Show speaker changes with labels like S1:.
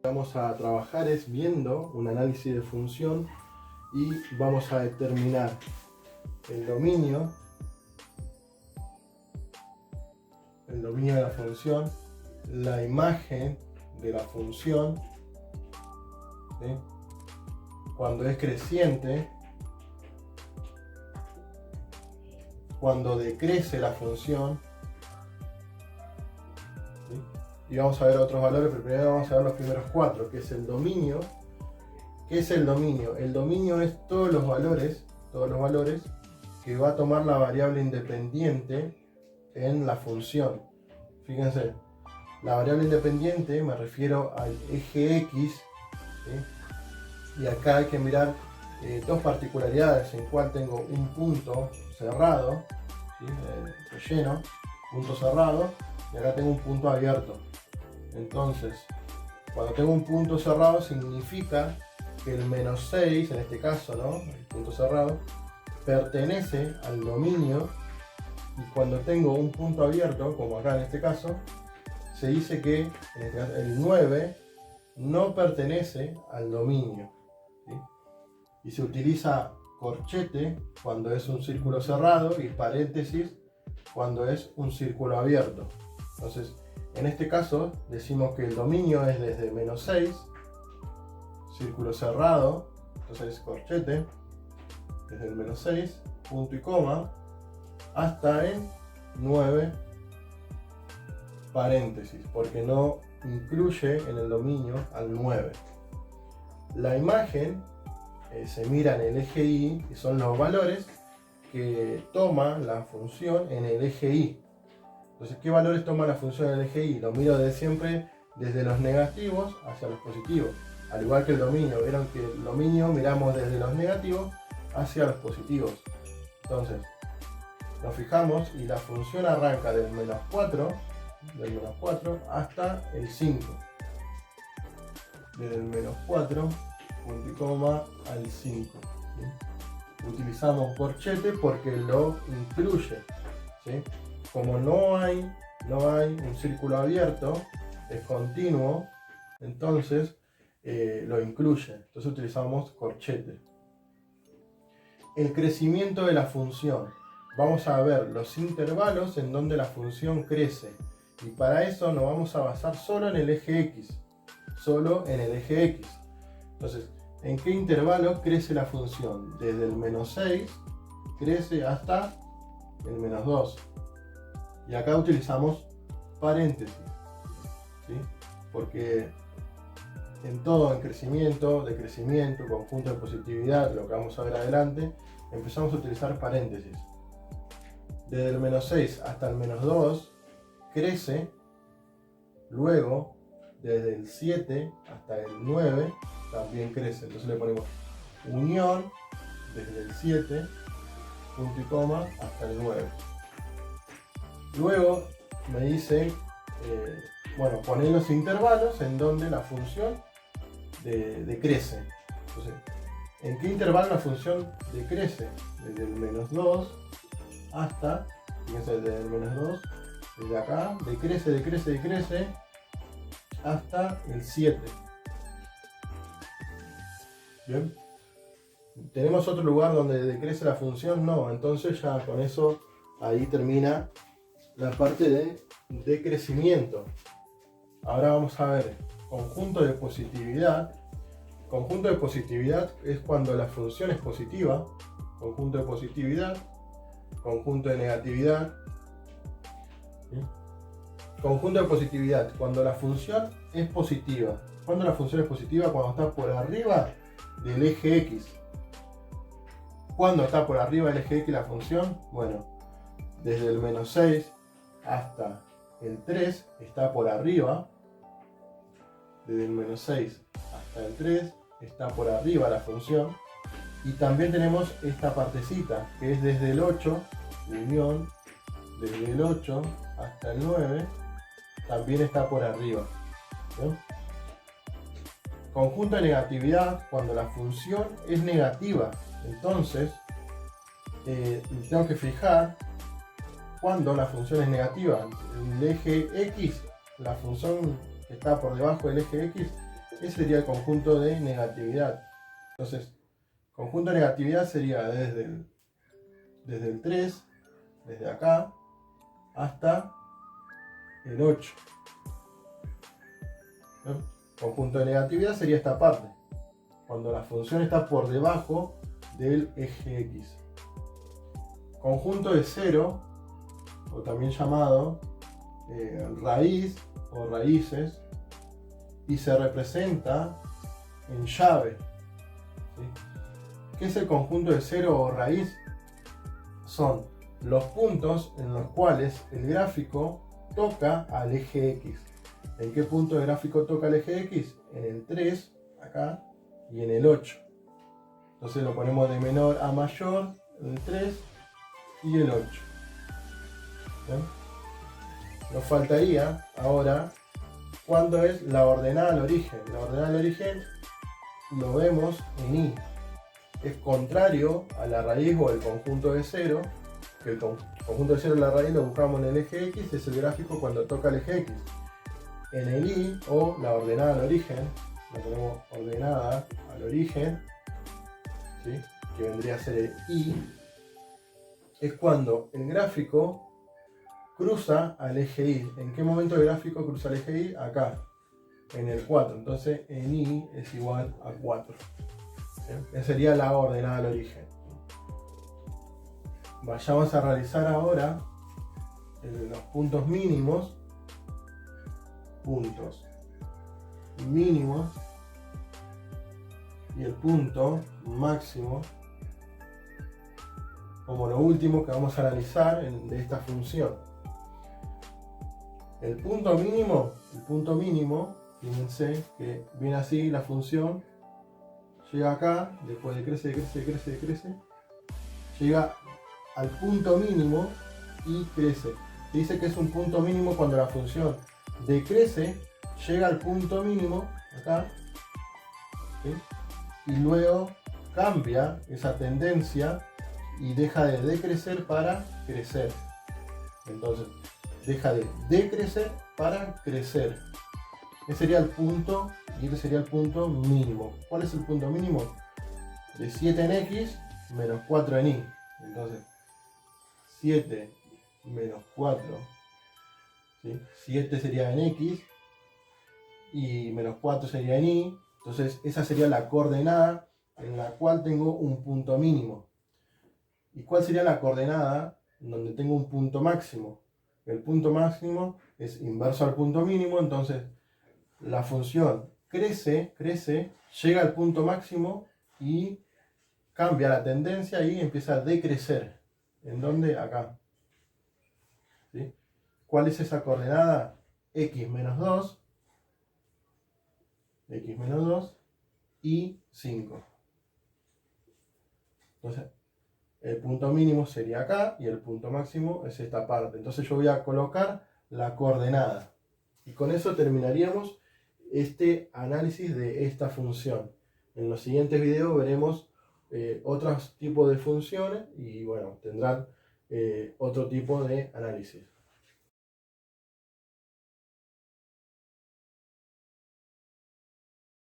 S1: Vamos a trabajar es viendo un análisis de función y vamos a determinar el dominio de la función, la imagen de la función, ¿sí? Cuando es creciente, cuando decrece la función, ¿sí? Y vamos a ver otros valores, pero primero vamos a ver los primeros cuatro, que es el dominio. ¿Qué es el dominio? El dominio es todos los valores que va a tomar la variable independiente en la función. Fíjense, la variable independiente me refiero al eje X, ¿sí? Y acá hay que mirar dos particularidades, en cual tengo un punto cerrado, ¿sí? Relleno, punto cerrado, y acá tengo un punto abierto. Entonces, cuando tengo un punto cerrado significa que el menos 6, en este caso, ¿no? El punto cerrado, pertenece al dominio, y cuando tengo un punto abierto, como acá en este caso, se dice que el 9 no pertenece al dominio, ¿sí? Y se utiliza corchete cuando es un círculo cerrado y paréntesis cuando es un círculo abierto. Entonces, en este caso decimos que el dominio es desde menos 6, círculo cerrado, entonces corchete, desde el menos 6, punto y coma, hasta el 9, paréntesis, porque no incluye en el dominio al 9. La imagen se mira en el eje Y y son los valores que toma la función en el eje Y. Entonces, ¿qué valores toma la función en el eje Y? Lo miro de siempre desde los negativos hacia los positivos. Al igual que el dominio, vieron que el dominio miramos desde los negativos hacia los positivos. Entonces, nos fijamos y la función arranca del menos 4 hasta el 5. Desde el menos 4, punto y coma, al 5. ¿Sí? Utilizamos corchete porque lo incluye, ¿sí? Como no hay un círculo abierto, es continuo, entonces lo incluye. Entonces utilizamos corchete. El crecimiento de la función. Vamos a ver los intervalos en donde la función crece. Y para eso nos vamos a basar solo en el eje X. Solo en el eje X. Entonces, ¿en qué intervalo crece la función? Desde el menos 6 crece hasta el menos 2. Y acá utilizamos paréntesis, ¿sí? Porque en todo, en crecimiento, decrecimiento, conjunto de positividad, lo que vamos a ver adelante, empezamos a utilizar paréntesis. Desde el menos 6 hasta el menos 2 crece, luego desde el 7 hasta el 9 también crece. Entonces le ponemos unión desde el 7, punto y coma, hasta el 9. Luego me dice, poner los intervalos en donde la función decrece. Entonces, ¿en qué intervalo la función decrece? Desde el menos 2 hasta, fíjense, desde el menos 2, desde acá, decrece, hasta el 7. Bien. ¿Tenemos otro lugar donde decrece la función? No, entonces ya con eso ahí termina la parte de decrecimiento. Ahora vamos a ver conjunto de positividad. Conjunto de positividad es cuando la función es positiva. Conjunto de positividad, conjunto de negatividad. ¿Sí? Conjunto de positividad, cuando la función es positiva. ¿Cuándo la función es positiva? Cuando está por arriba del eje X. ¿Cuándo está por arriba del eje X la función? Bueno, desde el menos 6 hasta el 3 está por arriba. Desde el menos 6 hasta el 3 está por arriba la función. Y también tenemos esta partecita, que es desde el 8, unión, desde el 8 hasta el 9, también está por arriba. ¿Sí? Conjunto de negatividad, cuando la función es negativa. Entonces, tengo que fijar cuando la función es negativa. El eje X, la función que está por debajo del eje X, Ese sería el conjunto de negatividad. Entonces, conjunto de negatividad sería desde el 3, desde acá, hasta el 8. ¿No? Conjunto de negatividad sería esta parte, cuando la función está por debajo del eje X. Conjunto de 0, o también llamado raíz o raíces, y se representa en llave. ¿Sí? ¿Qué es el conjunto de 0 o raíz? Son los puntos en los cuales el gráfico toca al eje X. ¿En qué punto el gráfico toca al eje X? En el 3, acá, y en el 8. Entonces lo ponemos de menor a mayor, el 3 y el 8. ¿Bien? Nos faltaría ahora cuándo es la ordenada al origen. La ordenada al origen lo vemos en Y. Es contrario a la raíz o el conjunto de 0, que el conjunto de 0 de la raíz lo buscamos en el eje X, es el gráfico cuando toca el eje X. En el Y, o la ordenada al origen, la ponemos ordenada al origen, ¿sí? Que vendría a ser el Y, es cuando el gráfico cruza al eje Y. ¿En qué momento el gráfico cruza al eje Y? Acá, en el 4. Entonces en Y es igual a 4. Esa sería la ordenada al origen. Vayamos a realizar ahora los puntos mínimos. Puntos mínimos y el punto máximo como lo último que vamos a analizar de esta función. El punto mínimo, fíjense que viene así la función, llega acá, después decrece, llega al punto mínimo y crece. Se dice que es un punto mínimo cuando la función decrece, llega al punto mínimo, acá, ¿sí? Y luego cambia esa tendencia y deja de decrecer para crecer. Entonces, deja de decrecer para crecer. Ese sería el punto y este sería el punto mínimo. ¿Cuál es el punto mínimo? De 7 en X menos 4 en Y. Entonces, 7 menos 4, ¿sí? 7 sería en X y menos 4 sería en Y. Entonces esa sería la coordenada en la cual tengo un punto mínimo. ¿Y cuál sería la coordenada donde tengo un punto máximo? El punto máximo es inverso al punto mínimo, entonces la función crece, llega al punto máximo y cambia la tendencia y empieza a decrecer. ¿En dónde? Acá. ¿Sí? ¿Cuál es esa coordenada? X menos 2 y 5. Entonces, el punto mínimo sería acá y el punto máximo es esta parte. Entonces yo voy a colocar la coordenada. Y con eso terminaríamos este análisis de esta función. En los siguientes videos veremos otros tipos de funciones y bueno, tendrán otro tipo de análisis.